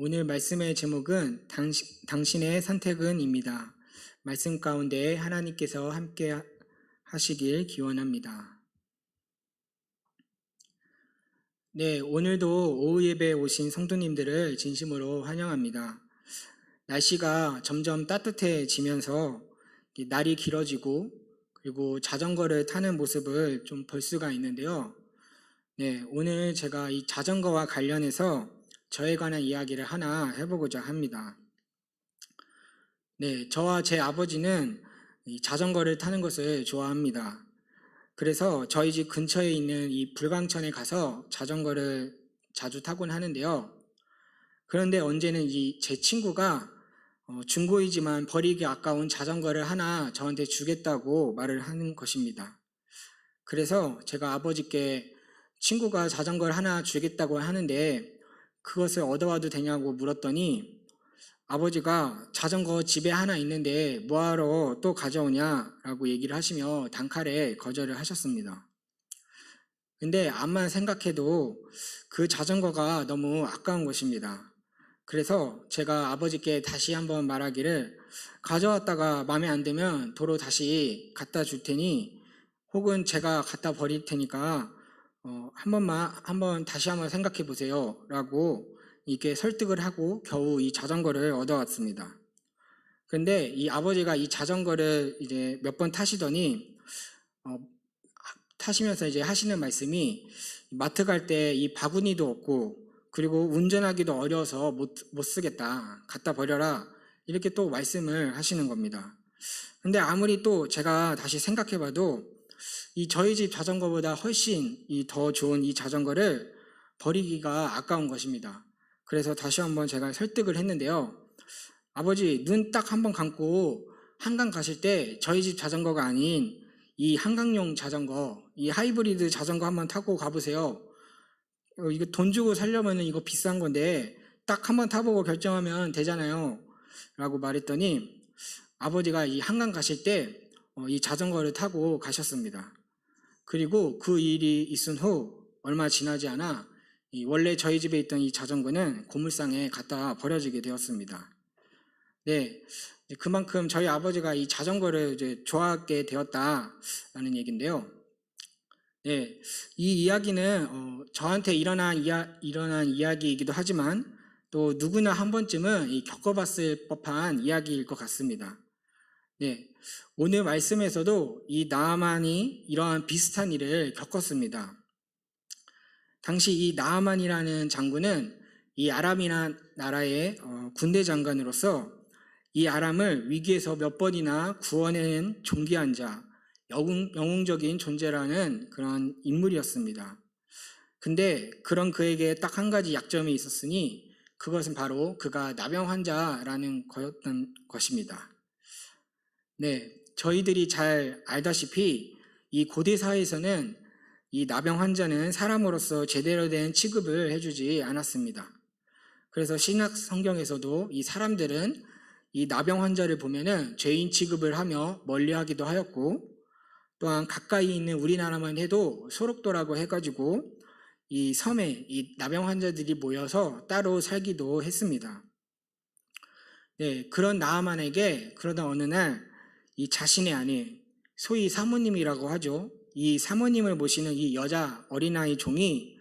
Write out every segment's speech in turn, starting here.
오늘 말씀의 제목은 당신의 선택은입니다. 말씀 가운데 하나님께서 함께 하시길 기원합니다. 네, 오늘도 오후 예배에 오신 성도님들을 진심으로 환영합니다. 날씨가 점점 따뜻해지면서 날이 길어지고 그리고 자전거를 타는 모습을 좀 볼 수가 있는데요. 네, 오늘 제가 이 자전거와 관련해서 저에 관한 이야기를 하나 해보고자 합니다. 네, 저와 제 아버지는 이 자전거를 타는 것을 좋아합니다. 그래서 저희 집 근처에 있는 이 불광천에 가서 자전거를 자주 타곤 하는데요. 그런데 언제는 제 친구가 중고이지만 버리기 아까운 자전거를 하나 저한테 주겠다고 말을 하는 것입니다. 그래서 제가 아버지께 친구가 자전거를 하나 주겠다고 하는데 그것을 얻어와도 되냐고 물었더니 아버지가 자전거 집에 하나 있는데 뭐하러 또 가져오냐라고 얘기를 하시며 단칼에 거절을 하셨습니다. 근데 암만 생각해도 그 자전거가 너무 아까운 것입니다. 그래서 제가 아버지께 다시 한번 말하기를 가져왔다가 마음에 안 들면 도로 다시 갖다 줄 테니 혹은 제가 갖다 버릴 테니까 한번 다시 한번 생각해 보세요 라고 이렇게 설득을 하고 겨우 이 자전거를 얻어왔습니다. 근데 이 아버지가 이 자전거를 이제 몇 번 타시더니 타시면서 이제 하시는 말씀이 마트 갈 때 이 바구니도 없고 그리고 운전하기도 어려워서 못 쓰겠다, 갖다 버려라, 이렇게 또 말씀을 하시는 겁니다. 근데 아무리 또 제가 다시 생각해 봐도 이 저희 집 자전거보다 훨씬 더 좋은 이 자전거를 버리기가 아까운 것입니다. 그래서 다시 한번 제가 설득을 했는데요. 아버지, 눈 딱 한번 감고 한강 가실 때 저희 집 자전거가 아닌 이 한강용 자전거, 이 하이브리드 자전거 한번 타고 가보세요. 이거 돈 주고 사려면 이거 비싼 건데 딱 한번 타보고 결정하면 되잖아요 라고 말했더니 아버지가 이 한강 가실 때 이 자전거를 타고 가셨습니다. 그리고 그 일이 있은 후 얼마 지나지 않아 원래 저희 집에 있던 이 자전거는 고물상에 갖다 버려지게 되었습니다. 네, 그만큼 저희 아버지가 이 자전거를 이제 좋아하게 되었다라는 얘기인데요. 네, 이 이야기는 저한테 일어난 이야기이기도 하지만 또 누구나 한 번쯤은 겪어봤을 법한 이야기일 것 같습니다. 네, 오늘 말씀에서도 이 나아만이 이러한 비슷한 일을 겪었습니다. 당시 이 나아만이라는 장군은 이 아람이라는 나라의 군대 장관으로서 이 아람을 위기에서 몇 번이나 구원해낸 존귀한 자, 영웅적인 존재라는 그런 인물이었습니다. 근데 그런 그에게 딱 한 가지 약점이 있었으니 그것은 바로 그가 나병 환자라는 거였던 것입니다. 네, 저희들이 잘 알다시피 이 고대 사회에서는 이 나병 환자는 사람으로서 제대로 된 취급을 해주지 않았습니다. 그래서 신약 성경에서도 이 사람들은 이 나병 환자를 보면은 죄인 취급을 하며 멀리하기도 하였고, 또한 가까이 있는 우리나라만 해도 소록도라고 해가지고 이 섬에 이 나병 환자들이 모여서 따로 살기도 했습니다. 네, 그런 나아만에게 그러다 어느 날 이 자신의 아내, 소위 사모님이라고 하죠. 이 사모님을 모시는 이 여자 어린아이 종이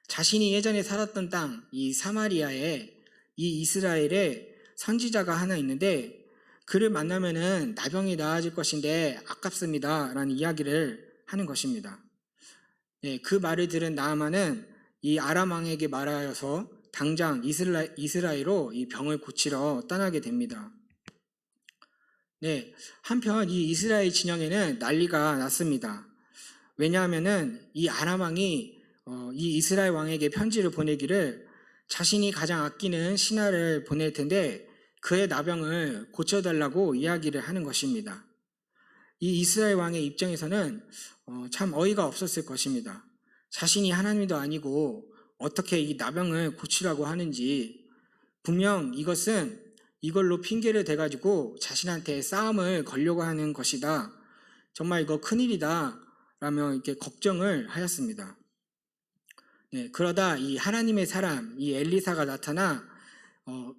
자신이 예전에 살았던 땅, 이 사마리아에 이 이스라엘에 선지자가 하나 있는데 그를 만나면은 나병이 나아질 것인데 아깝습니다 라는 이야기를 하는 것입니다. 네, 그 말을 들은 나아만은 이 아람 왕에게 말하여서 당장 이스라엘로 이 병을 고치러 떠나게 됩니다. 네, 한편 이 이스라엘 진영에는 난리가 났습니다. 왜냐하면은 이 아람 왕이 이 이스라엘 왕에게 편지를 보내기를 자신이 가장 아끼는 신하를 보낼 텐데 그의 나병을 고쳐달라고 이야기를 하는 것입니다. 이 이스라엘 왕의 입장에서는 참 어이가 없었을 것입니다. 자신이 하나님도 아니고 어떻게 이 나병을 고치라고 하는지, 분명 이걸로 핑계를 대가지고 자신한테 싸움을 걸려고 하는 것이다. 정말 이거 큰일이다 라며 이렇게 걱정을 하였습니다. 네, 그러다 이 하나님의 사람, 이 엘리사가 나타나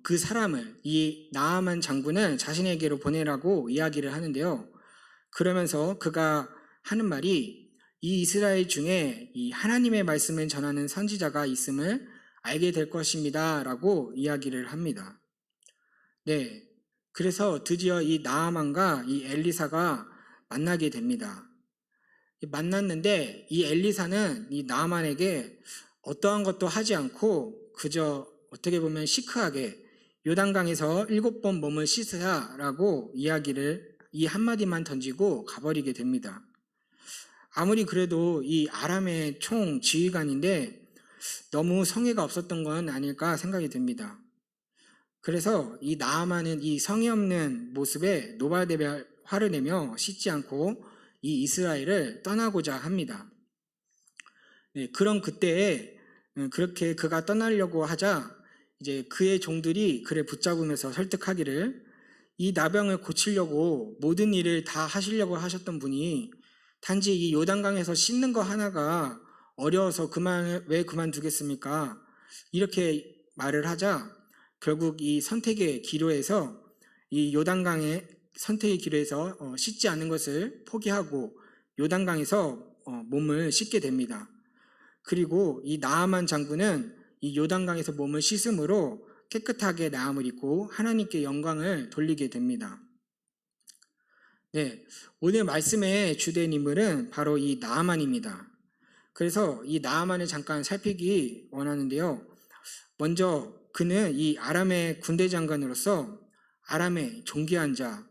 그 사람을, 이 나아만 장군을 자신에게로 보내라고 이야기를 하는데요. 그러면서 그가 하는 말이 이 이스라엘 중에 이 하나님의 말씀을 전하는 선지자가 있음을 알게 될 것입니다 라고 이야기를 합니다. 네, 그래서 드디어 이 나아만과 이 엘리사가 만나게 됩니다. 만났는데 이 엘리사는 이 나아만에게 어떠한 것도 하지 않고 그저 어떻게 보면 시크하게 요단강에서 7번 몸을 씻으라라고 이야기를 이 한마디만 던지고 가버리게 됩니다. 아무리 그래도 이 아람의 총 지휘관인데 너무 성의가 없었던 건 아닐까 생각이 듭니다. 그래서 이 나아만은 이 성의 없는 모습에 노발대발 화를 내며 씻지 않고 이 이스라엘을 떠나고자 합니다. 네, 그런 그때에 그렇게 그가 떠나려고 하자 이제 그의 종들이 그를 붙잡으면서 설득하기를 이 나병을 고치려고 모든 일을 다 하시려고 하셨던 분이 단지 이 요단강에서 씻는 거 하나가 어려워서 왜 그만두겠습니까? 이렇게 말을 하자 결국 이 선택의 기로에서 이 요단강의 선택의 기로에서 씻지 않는 것을 포기하고 요단강에서 몸을 씻게 됩니다. 그리고 이 나아만 장군은 이 요단강에서 몸을 씻음으로 깨끗하게 나음을 입고 하나님께 영광을 돌리게 됩니다. 네, 오늘 말씀의 주된 인물은 바로 이 나아만입니다. 그래서 이 나아만을 잠깐 살피기 원하는데요. 먼저 그는 이 아람의 군대 장관으로서 아람의 존귀한 자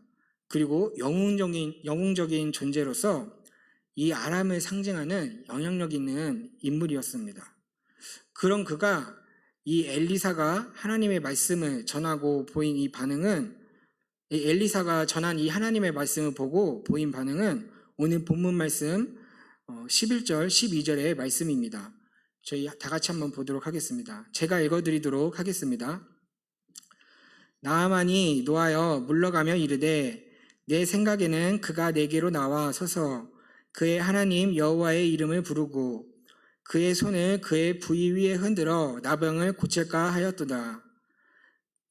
그리고 영웅적인 존재로서 이 아람을 상징하는 영향력 있는 인물이었습니다. 그런 그가 이 엘리사가 하나님의 말씀을 전하고 보인 이 반응은 이 엘리사가 전한 이 하나님의 말씀을 보고 보인 반응은 오늘 본문 말씀 11절, 12절의 말씀입니다. 저희 다 같이 한번 보도록 하겠습니다. 제가 읽어드리도록 하겠습니다. 나아만이 노하여 물러가며 이르되 내 생각에는 그가 내게로 나와 서서 그의 하나님 여호와의 이름을 부르고 그의 손을 그의 부위 위에 흔들어 나병을 고칠까 하였도다.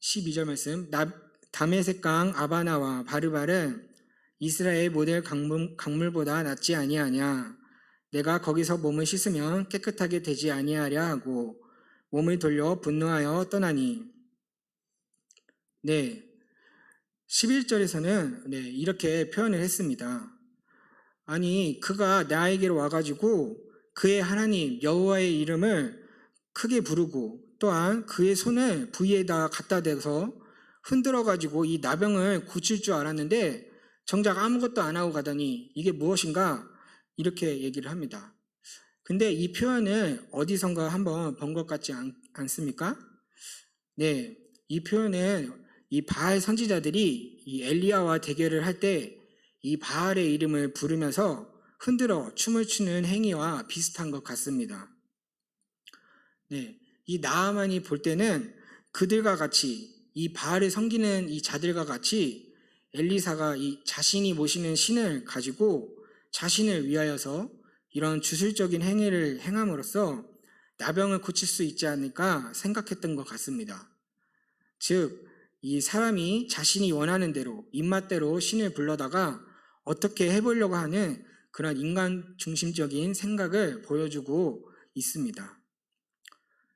12절 말씀 다메섹강 아바나와 바르발은 이스라엘 모델 강물보다 낫지 아니하냐. 내가 거기서 몸을 씻으면 깨끗하게 되지 아니하랴 하고 몸을 돌려 분노하여 떠나니. 네, 11절에서는 이렇게 표현을 했습니다. 아니 그가 나에게로 와가지고 그의 하나님 여호와의 이름을 크게 부르고 또한 그의 손을 부위에다 갖다 대서 흔들어가지고 이 나병을 고칠 줄 알았는데 정작 아무것도 안 하고 가더니 이게 무엇인가 이렇게 얘기를 합니다. 근데 이 표현을 어디선가 한번 본 것 같지 않습니까? 네, 이 표현은 이 바알 선지자들이 이 엘리야와 대결을 할 때 이 바알의 이름을 부르면서 흔들어 춤을 추는 행위와 비슷한 것 같습니다. 네, 이 나아만이 볼 때는 그들과 같이 이 바알을 섬기는 이 자들과 같이 엘리사가 이 자신이 모시는 신을 가지고 자신을 위하여서 이런 주술적인 행위를 행함으로써 나병을 고칠 수 있지 않을까 생각했던 것 같습니다. 즉, 이 사람이 자신이 원하는 대로 입맛대로 신을 불러다가 어떻게 해보려고 하는 그런 인간 중심적인 생각을 보여주고 있습니다.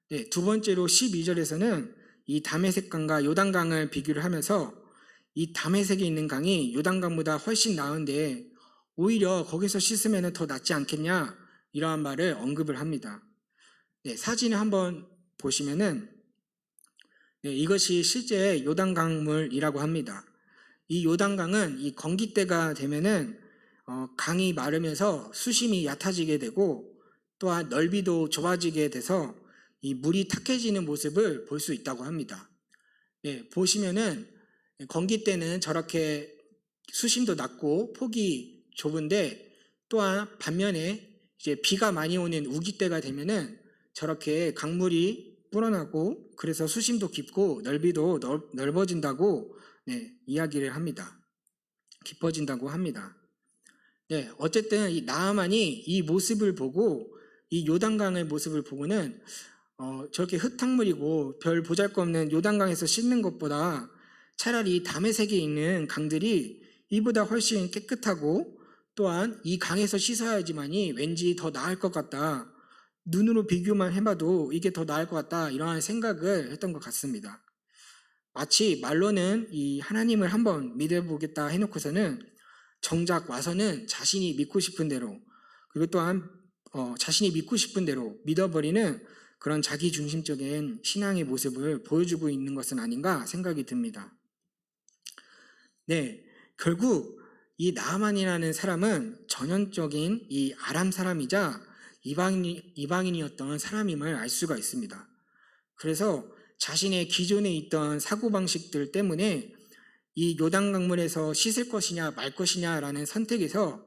네, 두 번째로 12절에서는 이 다메섹강과 요단강을 비교를 하면서 이 다메섹에 있는 강이 요단강보다 훨씬 나은데 오히려 거기서 씻으면 더 낫지 않겠냐 이러한 말을 언급을 합니다. 네, 사진을 한번 보시면은 이것이 실제 요단강물이라고 합니다. 이 요단강은 이 건기때가 되면은 강이 마르면서 수심이 얕아지게 되고 또한 넓이도 좁아지게 돼서 이 물이 탁해지는 모습을 볼 수 있다고 합니다. 네, 보시면은 건기때는 저렇게 수심도 낮고 폭이 좁은데 또한 반면에 이제 비가 많이 오는 우기때가 되면은 저렇게 강물이 불어나고 그래서 수심도 깊고 넓이도 넓어진다고 이야기를 합니다. 깊어진다고 합니다. 네, 어쨌든 이 나아만이 이 모습을 보고 이 요단강의 모습을 보고는 저렇게 흙탕물이고 별 보잘것없는 요단강에서 씻는 것보다 차라리 담에색에 있는 강들이 이보다 훨씬 깨끗하고 또한 이 강에서 씻어야지만이 왠지 더 나을 것 같다. 눈으로 비교만 해봐도 이게 더 나을 것 같다. 이러한 생각을 했던 것 같습니다. 마치 말로는 이 하나님을 한번 믿어보겠다 해놓고서는 정작 와서는 자신이 믿고 싶은 대로 그리고 또한 자신이 믿고 싶은 대로 믿어버리는 그런 자기중심적인 신앙의 모습을 보여주고 있는 것은 아닌가 생각이 듭니다. 네, 결국 이 나아만이라는 사람은 전형적인 이 아람 사람이자 이방인이었던 사람임을 알 수가 있습니다. 그래서 자신의 기존에 있던 사고방식들 때문에 이 요단강물에서 씻을 것이냐 말 것이냐라는 선택에서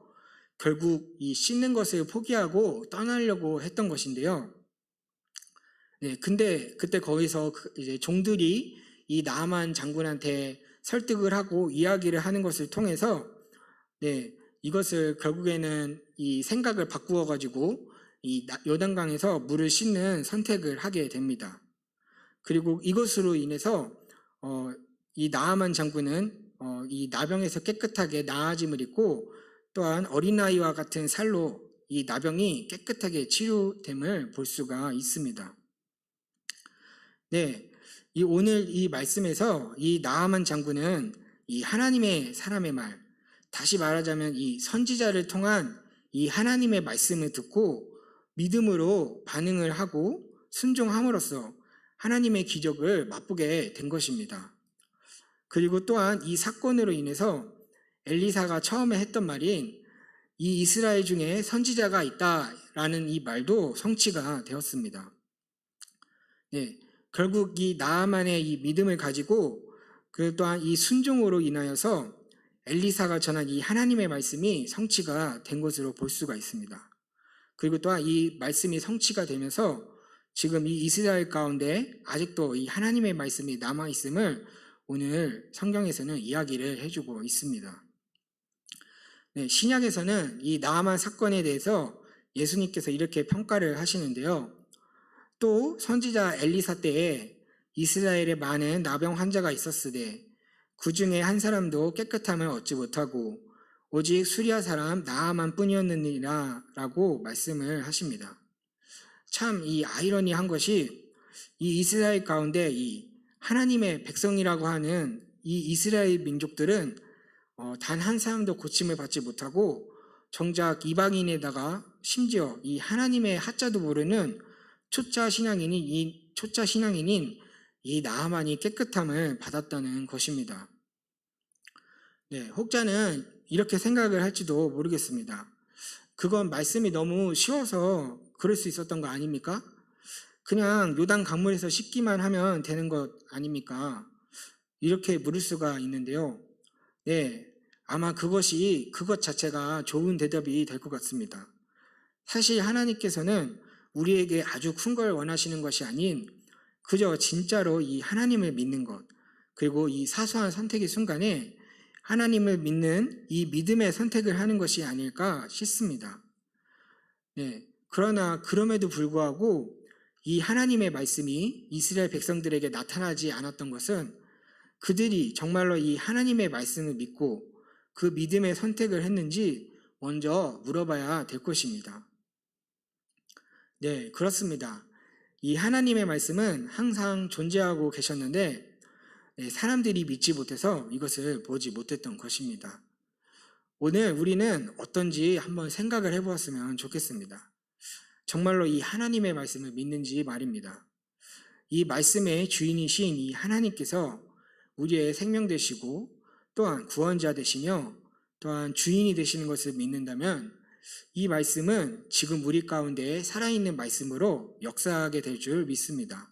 결국 이 씻는 것을 포기하고 떠나려고 했던 것인데요. 네, 근데 그때 거기서 이제 종들이 이 나아만 장군한테 설득을 하고 이야기를 하는 것을 통해서 네, 이것을 결국에는 이 생각을 바꾸어 가지고 이 요단강에서 물을 씻는 선택을 하게 됩니다. 그리고 이것으로 인해서 이 나아만 장군은 이 나병에서 깨끗하게 나아짐을 입고 또한 어린아이와 같은 살로 이 나병이 깨끗하게 치유됨을 볼 수가 있습니다. 네, 오늘 이 말씀에서 이 나아만 장군은 이 하나님의 사람의 말, 다시 말하자면 이 선지자를 통한 이 하나님의 말씀을 듣고 믿음으로 반응을 하고 순종함으로써 하나님의 기적을 맛보게 된 것입니다. 그리고 또한 이 사건으로 인해서 엘리사가 처음에 했던 말인 이 이스라엘 중에 선지자가 있다라는 이 말도 성취가 되었습니다. 네, 결국 이 나아만의 이 믿음을 가지고 그 또한 이 순종으로 인하여서 엘리사가 전한 이 하나님의 말씀이 성취가 된 것으로 볼 수가 있습니다. 그리고 또한 이 말씀이 성취가 되면서 지금 이 이스라엘 가운데 아직도 이 하나님의 말씀이 남아있음을 오늘 성경에서는 이야기를 해주고 있습니다. 네, 신약에서는 이 나아만 사건에 대해서 예수님께서 이렇게 평가를 하시는데요. 또 선지자 엘리사 때에 이스라엘에 많은 나병 환자가 있었으되 그 중에 한 사람도 깨끗함을 얻지 못하고 오직 수리아 사람 나아만 뿐이었느니라 라고 말씀을 하십니다. 참 이 아이러니한 것이 이 이스라엘 가운데 이 하나님의 백성이라고 하는 이 이스라엘 민족들은 단 한 사람도 고침을 받지 못하고 정작 이방인에다가 심지어 이 하나님의 하자도 모르는 초짜 신앙인인 이 나아만이 깨끗함을 받았다는 것입니다. 네, 혹자는 이렇게 생각을 할지도 모르겠습니다. 그건 말씀이 너무 쉬워서 그럴 수 있었던 거 아닙니까? 그냥 요단 강물에서 씻기만 하면 되는 것 아닙니까? 이렇게 물을 수가 있는데요. 네, 아마 그것 자체가 좋은 대답이 될 것 같습니다. 사실 하나님께서는 우리에게 아주 큰 걸 원하시는 것이 아닌 그저 진짜로 이 하나님을 믿는 것, 그리고 이 사소한 선택의 순간에 하나님을 믿는 이 믿음의 선택을 하는 것이 아닐까 싶습니다. 네, 그러나 그럼에도 불구하고 이 하나님의 말씀이 이스라엘 백성들에게 나타나지 않았던 것은 그들이 정말로 이 하나님의 말씀을 믿고 그 믿음의 선택을 했는지 먼저 물어봐야 될 것입니다. 네, 그렇습니다. 이 하나님의 말씀은 항상 존재하고 계셨는데 사람들이 믿지 못해서 이것을 보지 못했던 것입니다. 오늘 우리는 어떤지 한번 생각을 해보았으면 좋겠습니다. 정말로 이 하나님의 말씀을 믿는지 말입니다. 이 말씀의 주인이신 이 하나님께서 우리의 생명 되시고 또한 구원자 되시며 또한 주인이 되시는 것을 믿는다면 이 말씀은 지금 우리 가운데 살아있는 말씀으로 역사하게 될 줄 믿습니다.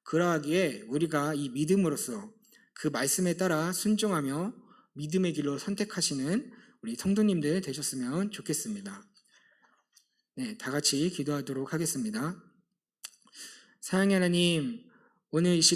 그러하기에 우리가 이 믿음으로써 그 말씀에 따라 순종하며 믿음의 길로 선택하시는 우리 성도님들 되셨으면 좋겠습니다. 네, 다 같이 기도하도록 하겠습니다. 사랑의 하나님, 오늘 이 시간